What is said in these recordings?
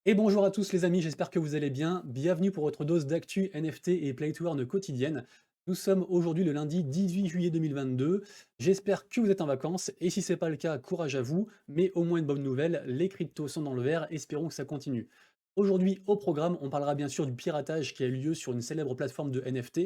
Et bonjour à tous les amis, j'espère que vous allez bien. Bienvenue pour votre dose d'actu NFT et Play to Earn quotidienne. Nous sommes aujourd'hui le lundi 18 juillet 2022. J'espère que vous êtes en vacances et si ce n'est pas le cas, courage à vous. Mais au moins une bonne nouvelle, les cryptos sont dans le vert, espérons que ça continue. Aujourd'hui au programme, on parlera bien sûr du piratage qui a eu lieu sur une célèbre plateforme de NFT,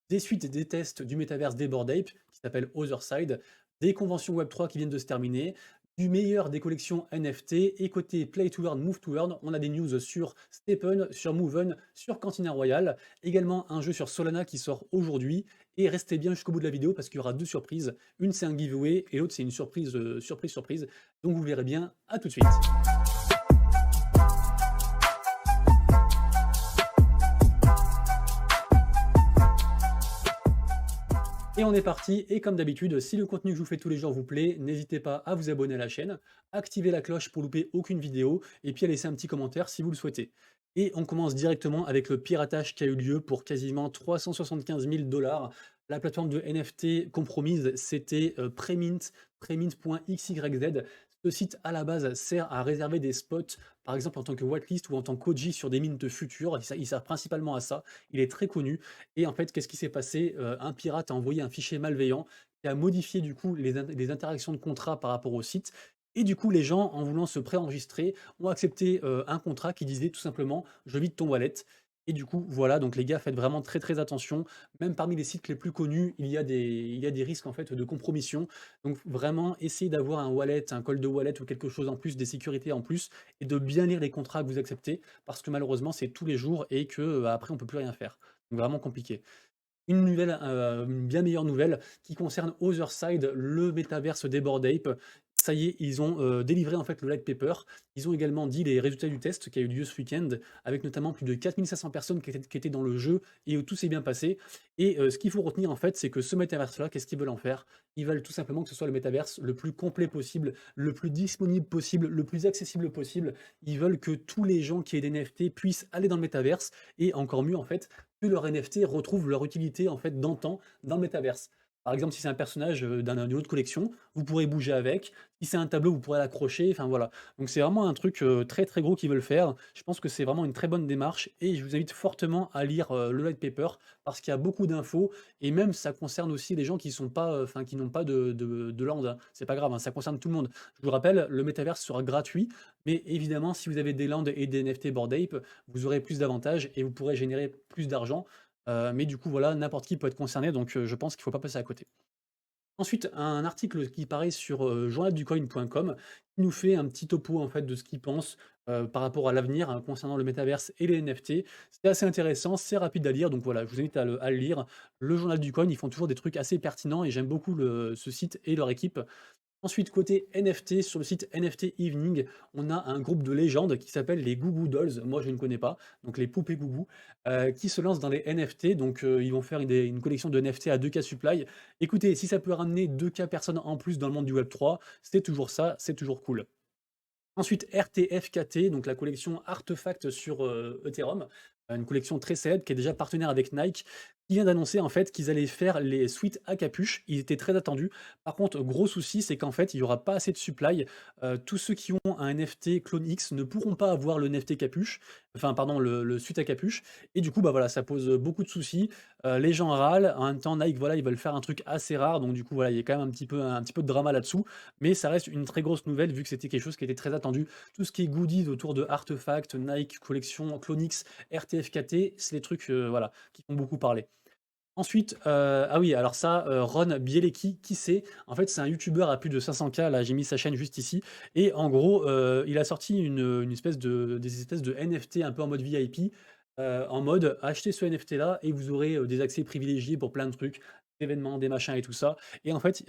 des suites et des tests du métaverse des Bored Ape qui s'appelle Otherside, des conventions Web3 qui viennent de se terminer, du meilleur des collections NFT et côté Play to Earn, Move to Earn, on a des news sur Stephen, sur Moven, sur Cantina Royale, également un jeu sur Solana qui sort aujourd'hui et restez bien jusqu'au bout de la vidéo parce qu'il y aura deux surprises. Une c'est un giveaway et l'autre c'est une surprise, surprise. Donc vous verrez bien, à tout de suite. Et on est parti, et comme d'habitude, si le contenu que je vous fais tous les jours vous plaît, n'hésitez pas à vous abonner à la chaîne, activer la cloche pour louper aucune vidéo, et puis à laisser un petit commentaire si vous le souhaitez. Et on commence directement avec le piratage qui a eu lieu pour quasiment 375 000 dollars. La plateforme de NFT compromise, c'était Premint.xyz. Ce site à la base sert à réserver des spots, par exemple en tant que whitelist ou en tant qu'OG sur des mints futures. Il sert principalement à ça. Il est très connu. Et en fait, qu'est-ce qui s'est passé? Un pirate a envoyé un fichier malveillant qui a modifié du coup les interactions de contrat par rapport au site et du coup les gens, en voulant se préenregistrer, ont accepté, un contrat qui disait tout simplement: «Je vide ton wallet» et du coup voilà, donc les gars, faites vraiment très, très attention. Même parmi les sites les plus connus, il y a des risques en fait de compromission. Donc vraiment, essayez d'avoir un wallet, un cold wallet ou quelque chose en plus, des sécurités en plus et de bien lire les contrats que vous acceptez parce que malheureusement, c'est tous les jours et que, après on peut plus rien faire. Donc vraiment compliqué. Une bien meilleure nouvelle qui concerne Otherside, le métaverse des Bored Ape. Ça y est, ils ont, délivré en fait le white paper. Ils ont également dit les résultats du test qui a eu lieu ce week-end, avec notamment plus de 4 500 personnes qui étaient dans le jeu et où tout s'est bien passé. Et ce qu'il faut retenir en fait, c'est que ce métaverse-là, qu'est-ce qu'ils veulent en faire? Ils veulent tout simplement que ce soit le métaverse le plus complet possible, le plus disponible possible, le plus accessible possible. Ils veulent que tous les gens qui aient des NFT puissent aller dans le métaverse et encore mieux en fait, que leurs NFT retrouvent leur utilité en fait d'antan dans le métaverse. Par exemple, si c'est un personnage, d'une autre collection, vous pourrez bouger avec. Si c'est un tableau, vous pourrez l'accrocher, enfin voilà. Donc c'est vraiment un truc, très, très gros qu'ils veulent faire. Je pense que c'est vraiment une très bonne démarche et je vous invite fortement à lire, le white paper parce qu'il y a beaucoup d'infos et même ça concerne aussi les gens qui sont pas, enfin qui n'ont pas de land, hein. C'est pas grave, hein, ça concerne tout le monde. Je vous rappelle, le métaverse sera gratuit, mais évidemment si vous avez des lands et des NFT Bored Ape, vous aurez plus d'avantages et vous pourrez générer plus d'argent. Mais du coup, voilà, n'importe qui peut être concerné, donc je pense qu'il ne faut pas passer à côté. Ensuite, un article qui paraît sur, journalducoin.com, qui nous fait un petit topo, en fait, de ce qu'il pense, par rapport à l'avenir, hein, concernant le métaverse et les NFT. C'est assez intéressant, c'est rapide à lire, donc voilà, je vous invite à le lire. Le Journal du Coin, ils font toujours des trucs assez pertinents et j'aime beaucoup ce site et leur équipe. Ensuite, côté NFT, sur le site NFT Evening, on a un groupe de légendes qui s'appelle les Goo Goo Dolls. Moi, je ne connais pas, donc les poupées Gougou, qui se lancent dans les NFT. Donc, ils vont faire une collection de NFT à 2K supply. Écoutez, si ça peut ramener 2K personnes en plus dans le monde du Web3, c'est toujours ça, c'est toujours cool. Ensuite, RTFKT, donc la collection Artefact sur Ethereum, une collection très célèbre qui est déjà partenaire avec Nike, qui vient d'annoncer en fait qu'ils allaient faire les suites à capuche. Ils étaient très attendus. Par contre, gros souci, c'est qu'en fait, il n'y aura pas assez de supply. Tous ceux qui ont un NFT Clone X ne pourront pas avoir le NFT capuche, enfin pardon, le suite à capuche. Et du coup, bah voilà, ça pose beaucoup de soucis. Les gens râlent. En même temps, Nike, voilà, ils veulent faire un truc assez rare. Donc du coup, voilà, il y a quand même un petit peu de drama là-dessous. Mais ça reste une très grosse nouvelle vu que c'était quelque chose qui était très attendu. Tout ce qui est goodies autour de Artefact, Nike, collection, Clonix, RTFKT, c'est des trucs voilà, qui font beaucoup parler. Ensuite, ah oui, alors ça, Ron Bielecki, qui c'est? En fait, c'est un youtubeur à plus de 500K, là, j'ai mis sa chaîne juste ici et en gros, il a sorti une espèce des espèces de NFT un peu en mode VIP, en mode: «Achetez ce NFT-là et vous aurez, des accès privilégiés pour plein de trucs, des événements, des machins et tout ça» et en fait,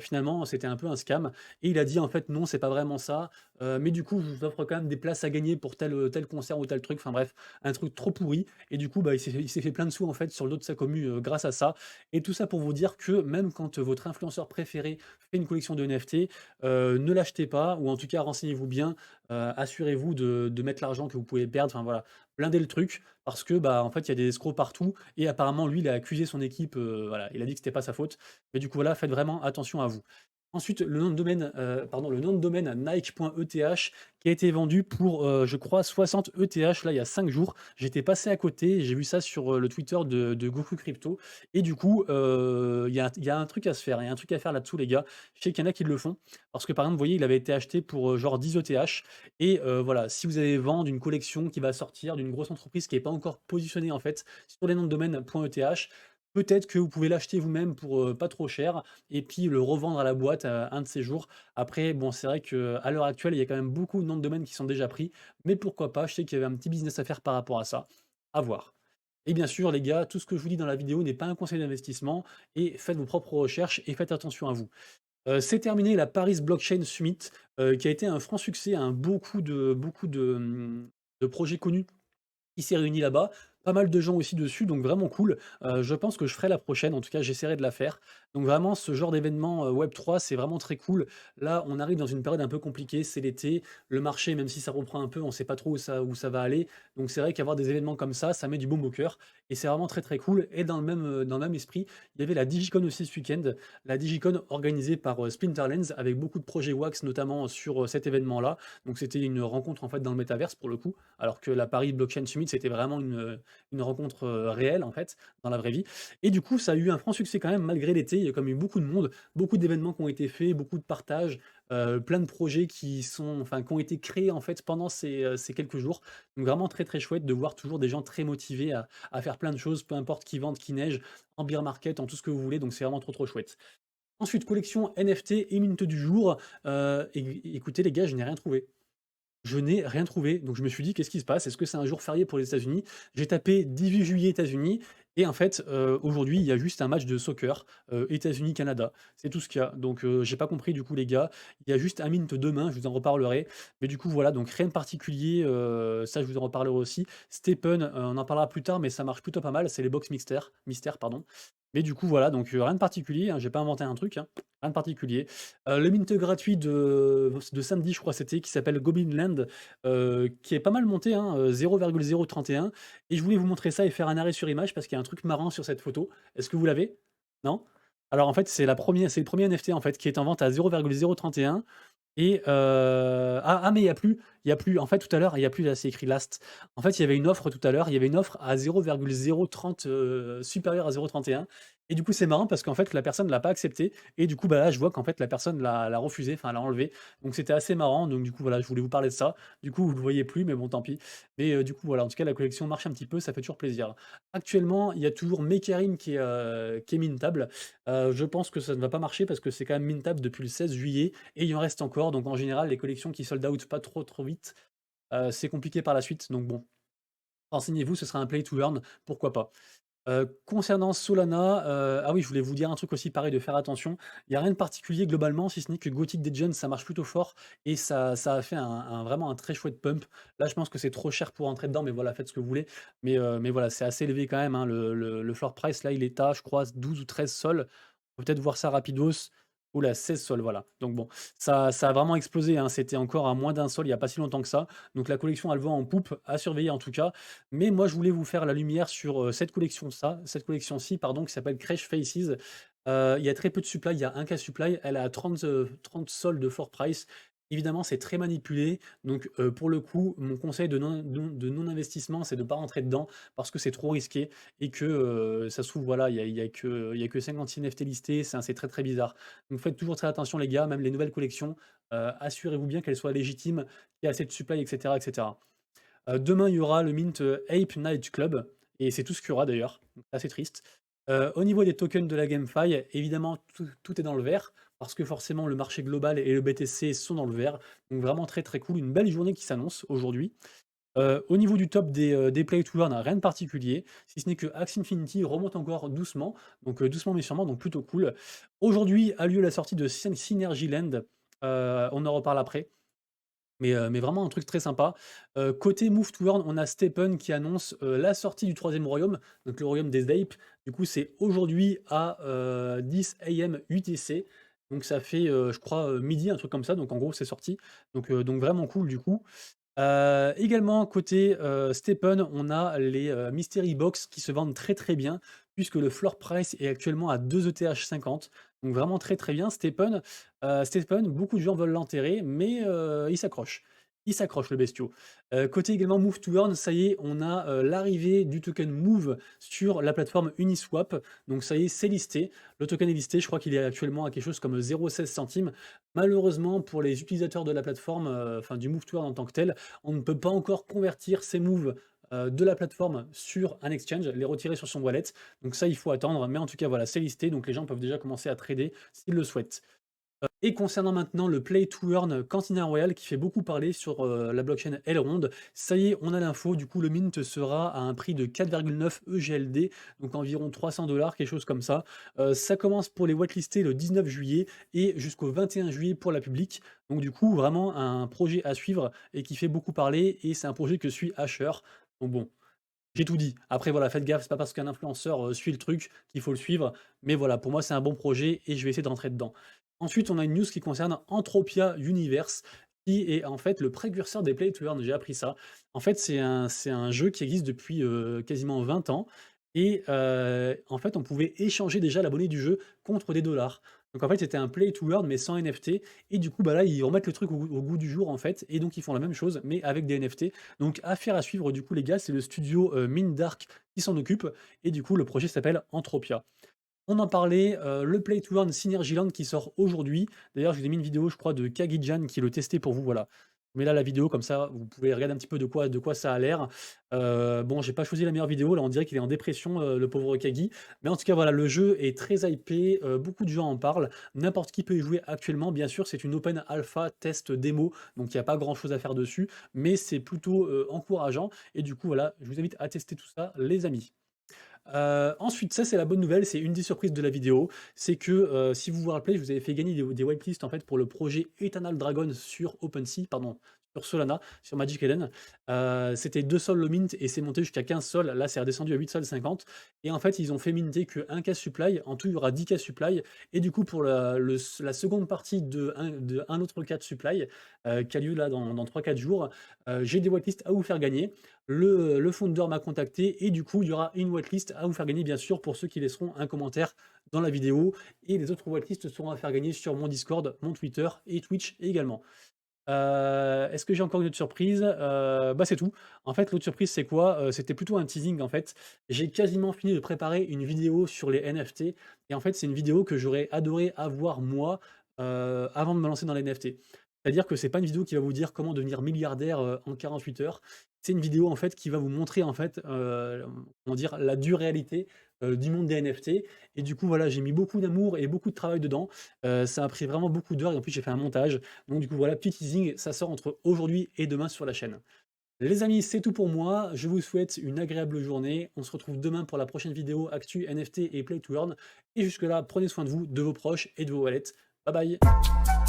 finalement, c'était un peu un scam et il a dit: «En fait, non, c'est pas vraiment ça, mais du coup, je vous offre quand même des places à gagner pour tel concert ou tel truc», enfin bref, un truc trop pourri et du coup, bah, il s'est fait plein de sous, en fait, sur le dos de sa commu, grâce à ça et tout ça pour vous dire que même quand, votre influenceur préféré fait une collection de NFT, ne l'achetez pas ou en tout cas renseignez-vous bien, assurez-vous de mettre l'argent que vous pouvez perdre, enfin voilà, blindez le truc parce que, bah, en fait, il y a des escrocs partout et apparemment lui, il a accusé son équipe, voilà, il a dit que c'était pas sa faute mais du coup, voilà, faites vraiment attention à vous. Ensuite, le nom de domaine Nike.eth qui a été vendu pour, je crois 60 ETH là, il y a 5 jours. J'étais passé à côté, j'ai vu ça sur, le Twitter de Goku Crypto et du coup, il y a un truc à se faire, il y a un truc à faire là-dessous les gars. Je sais qu'il y en a qui le font parce que par exemple, vous voyez, il avait été acheté pour, genre 10 ETH et voilà, si vous allez vendre une collection qui va sortir d'une grosse entreprise qui est pas encore positionnée en fait sur les noms de domaine .eth, peut-être que vous pouvez l'acheter vous-même pour, pas trop cher et puis le revendre à la boîte, un de ces jours. Après, bon, c'est vrai qu'à l'heure actuelle, il y a quand même beaucoup de noms de domaine qui sont déjà pris, mais pourquoi pas? Je sais qu'il y avait un petit business à faire par rapport à ça. À voir. Et bien sûr, les gars, tout ce que je vous dis dans la vidéo n'est pas un conseil d'investissement et faites vos propres recherches et faites attention à vous. C'est terminé la Paris Blockchain Summit, qui a été un franc succès, hein, de projets connus qui s'est réuni là-bas. Pas mal de gens aussi dessus, donc vraiment cool. Je pense que je ferai la prochaine, en tout cas j'essaierai de la faire. Donc vraiment ce genre d'événement, Web3, c'est vraiment très cool. Là, on arrive dans une période un peu compliquée, c'est l'été. Le marché, même si ça reprend un peu, on ne sait pas trop où ça va aller. Donc c'est vrai qu'avoir des événements comme ça met du baume au cœur et c'est vraiment très, très cool et dans le même esprit, il y avait la DigiCon aussi ce week-end. La DigiCon organisée par, Splinterlands avec beaucoup de projets Wax notamment sur, cet événement-là. Donc c'était une rencontre en fait dans le métaverse pour le coup, alors que la Paris Blockchain Summit, c'était vraiment une rencontre, réelle en fait, dans la vraie vie et du coup, ça a eu un franc succès quand même malgré l'été. Il y a quand même eu beaucoup de monde, beaucoup d'événements qui ont été faits, beaucoup de partages, plein de projets qui ont été créés en fait pendant ces quelques jours. Donc vraiment très, très chouette de voir toujours des gens très motivés à faire plein de choses, peu importe qui vente, qui neige, en bear market, en tout ce que vous voulez, donc c'est vraiment trop, trop chouette. Ensuite, collection NFT et mint du jour, écoutez les gars, je n'ai rien trouvé. Je n'ai rien trouvé, donc je me suis dit: «Qu'est-ce qui se passe? Est-ce que c'est un jour férié pour les États-Unis?» J'ai tapé 18 juillet États-Unis et en fait, aujourd'hui, il y a juste un match de soccer, États-Unis-Canada. C'est tout ce qu'il y a, donc j'ai pas compris du coup les gars. Il y a juste un mint demain, je vous en reparlerai, mais du coup voilà, donc rien de particulier, ça je vous en reparlerai aussi. Stephen, on en parlera plus tard, mais ça marche plutôt pas mal, c'est les box mystères, pardon. Mais du coup voilà, donc rien de particulier, hein, j'ai pas inventé un truc, hein, rien de particulier. Le mint gratuit de samedi, je crois c'était, qui s'appelle Goblin Land, qui est pas mal monté, hein, 0,031 et je voulais vous montrer ça et faire un arrêt sur image parce qu'il y a un truc marrant sur cette photo. Est-ce que vous l'avez? Non? Alors en fait, c'est le premier NFT en fait qui est en vente à 0,031 et mais il y a plus. En fait, tout à l'heure, il y a plus là, c'est écrit last. En fait, il y avait une offre tout à l'heure, il y avait une offre à 0,030, supérieure à 0,31 et du coup, c'est marrant parce qu'en fait, la personne l'a pas accepté et du coup, bah, là, je vois qu'en fait, la personne l'a refusé, enfin, l'a enlevé. Donc c'était assez marrant, donc du coup, voilà, je voulais vous parler de ça. Du coup, vous le voyez plus, mais bon, tant pis. Mais du coup, voilà, en tout cas, la collection marche un petit peu, ça fait toujours plaisir. Actuellement, il y a toujours Mekarim qui est mintable. Je pense que ça ne va pas marcher parce que c'est quand même mintable depuis le 16 juillet et il en reste encore. Donc en général, les collections qui sold out pas trop, trop vite, c'est compliqué par la suite. Donc bon, renseignez-vous, ce sera un play to earn, pourquoi pas. Concernant Solana, ah oui, je voulais vous dire un truc aussi pareil, de faire attention. Il y a rien de particulier globalement, si ce n'est que Gothic Legends, ça marche plutôt fort et ça a fait vraiment un très chouette pump. Là, je pense que c'est trop cher pour entrer dedans, mais voilà, faites ce que vous voulez. Mais voilà, c'est assez élevé quand même, hein, le floor price, là, il est à, je crois, 12 ou 13 sols. Faut peut-être voir ça rapidos. Ouh 16 sols, voilà. Donc bon, ça a vraiment explosé, hein. C'était encore à moins d'un sol il y a pas si longtemps que ça. Donc la collection, elle vend en poupe, à surveiller en tout cas. Mais moi, je voulais vous faire la lumière sur, cette collection-ci, pardon, qui s'appelle Crash Faces. Il y a très peu de supply, il y a un cas supply, elle est à 30 soldes de floor price. Évidemment, c'est très manipulé, donc pour le coup, mon conseil de non-investissement, c'est de ne pas rentrer dedans parce que c'est trop risqué et que, ça se trouve, voilà, il y a que 56 NFT listés, c'est très, très bizarre. Donc faites toujours très attention les gars, même les nouvelles collections, assurez-vous bien qu'elles soient légitimes, qu'il y a assez de supply et cetera et cetera. Demain, il y aura le mint, Ape Night Club et c'est tout ce qu'il y aura d'ailleurs, donc c'est assez triste. Au niveau des tokens de la GameFi, évidemment, tout est dans le vert parce que forcément le marché global et le BTC sont dans le vert, donc vraiment très, très cool. Une belle journée qui s'annonce aujourd'hui. Au niveau du top des play to earn, rien de particulier, si ce n'est que Axie Infinity remonte encore doucement, donc doucement mais sûrement, donc plutôt cool. Aujourd'hui a lieu la sortie de Synergy Land, on en reparle après. Mais vraiment un truc très sympa. Côté Move to Earn, on a Stephen qui annonce, la sortie du troisième royaume, donc le royaume des apes. Du coup, c'est aujourd'hui à, 10 AM UTC. Donc ça fait, je crois, midi, un truc comme ça. Donc en gros, c'est sorti. Donc vraiment cool du coup. Également côté, Stephen, on a les, mystery box qui se vendent très, très bien puisque le floor price est actuellement à 2 ETH 50. Donc vraiment très, très bien. Stephen, beaucoup de gens veulent l'enterrer, mais il s'accroche. Il s'accroche le bestiau. Côté également Move to Earn, ça y est, on a, l'arrivée du token Move sur la plateforme Uniswap. Donc ça y est, c'est listé. Le token est listé, je crois qu'il est actuellement à quelque chose comme 0,16 centimes. Malheureusement, pour les utilisateurs de la plateforme, enfin du Move to Earn en tant que tel, on ne peut pas encore convertir ces moves, de la plateforme sur un exchange, les retirer sur son wallet. Donc ça, il faut attendre, mais en tout cas, voilà, c'est listé, donc les gens peuvent déjà commencer à trader s'ils le souhaitent. Et concernant maintenant le Play to Earn Cantina Royale qui fait beaucoup parler sur, la blockchain Elrond, ça y est, on a l'info, du coup le mint sera à un prix de 4,9 EGLD, donc environ 300 quelque chose comme ça. Ça commence pour les whitelistés le 19 juillet et jusqu'au 21 juillet pour la publique. Donc du coup, vraiment un projet à suivre et qui fait beaucoup parler et c'est un projet que suit Asher. Donc bon, j'ai tout dit. Après voilà, faites gaffe, c'est pas parce qu'un influenceur, suit le truc qu'il faut le suivre. Mais voilà, pour moi, c'est un bon projet et je vais essayer de rentrer dedans. Ensuite, on a une news qui concerne Entropia Universe, qui est en fait le précurseur des Play to Earn. J'ai appris ça. En fait, c'est un jeu qui existe depuis, quasiment 20 ans et en fait, on pouvait échanger déjà la monnaie du jeu contre des dollars. Donc en fait, c'était un Play to Earn mais sans NFT et du coup, bah, là, ils remettent le truc au goût du jour en fait et donc ils font la même chose mais avec des NFT. Donc affaire à suivre du coup les gars, c'est le studio, Dark qui s'en occupe et du coup le projet s'appelle Entropia. On en parlait, le Play to Earn Synergyland qui sort aujourd'hui. D'ailleurs, je vous ai mis une vidéo, je crois, de Kagijan qui le testait pour vous, voilà. Je mets là la vidéo, comme ça, vous pouvez regarder un petit peu de quoi ça a l'air. Bon, j'ai pas choisi la meilleure vidéo, là, on dirait qu'il est en dépression, le pauvre Kagi. Mais en tout cas, voilà, le jeu est très hypé, beaucoup de gens en parlent. N'importe qui peut y jouer actuellement. Bien sûr, c'est une open alpha test démo, donc il y a pas grand chose à faire dessus, mais c'est plutôt, encourageant et du coup, voilà, je vous invite à tester tout ça, les amis. Ensuite, ça c'est la bonne nouvelle, c'est une des surprises de la vidéo, c'est que, si vous vous rappelez, je vous avais fait gagner des whitelists en fait pour le projet Eternal Dragon sur OpenSea, pardon, sur Solana, sur Magic Eden. C'était 2 sols le mint et c'est monté jusqu'à 15 sols. Là, c'est redescendu à 8 sols 50 et en fait, ils ont fait minter que 1 cash supply. En tout, il y aura 10 cash supply et du coup, pour la seconde partie de un autre cash supply, qui a lieu là dans 3-4 jours, j'ai des whitelists à vous faire gagner. Le founder m'a contacté et du coup, il y aura une whitelist à vous faire gagner, bien sûr, pour ceux qui laisseront un commentaire dans la vidéo. Et les autres whitelists seront à faire gagner sur mon Discord, mon Twitter et Twitch également. Est-ce que j'ai encore une autre surprise? Bah, c'est tout. En fait, l'autre surprise, c'est quoi? C'était plutôt un teasing, en fait. J'ai quasiment fini de préparer une vidéo sur les NFT et en fait, c'est une vidéo que j'aurais adoré avoir moi, avant de me lancer dans les NFT. C'est-à-dire que c'est pas une vidéo qui va vous dire comment devenir milliardaire, en 48 heures. C'est une vidéo, en fait, qui va vous montrer, en fait, comment dire? La dure réalité, du monde des NFT et du coup, voilà, j'ai mis beaucoup d'amour et beaucoup de travail dedans. Ça a pris vraiment beaucoup d'heures et en plus, j'ai fait un montage. Donc du coup, voilà, petit teasing, ça sort entre aujourd'hui et demain sur la chaîne. Les amis, c'est tout pour moi. Je vous souhaite une agréable journée. On se retrouve demain pour la prochaine vidéo Actu, NFT et Play to Earn. Et jusque-là, prenez soin de vous, de vos proches et de vos wallets. Bye bye.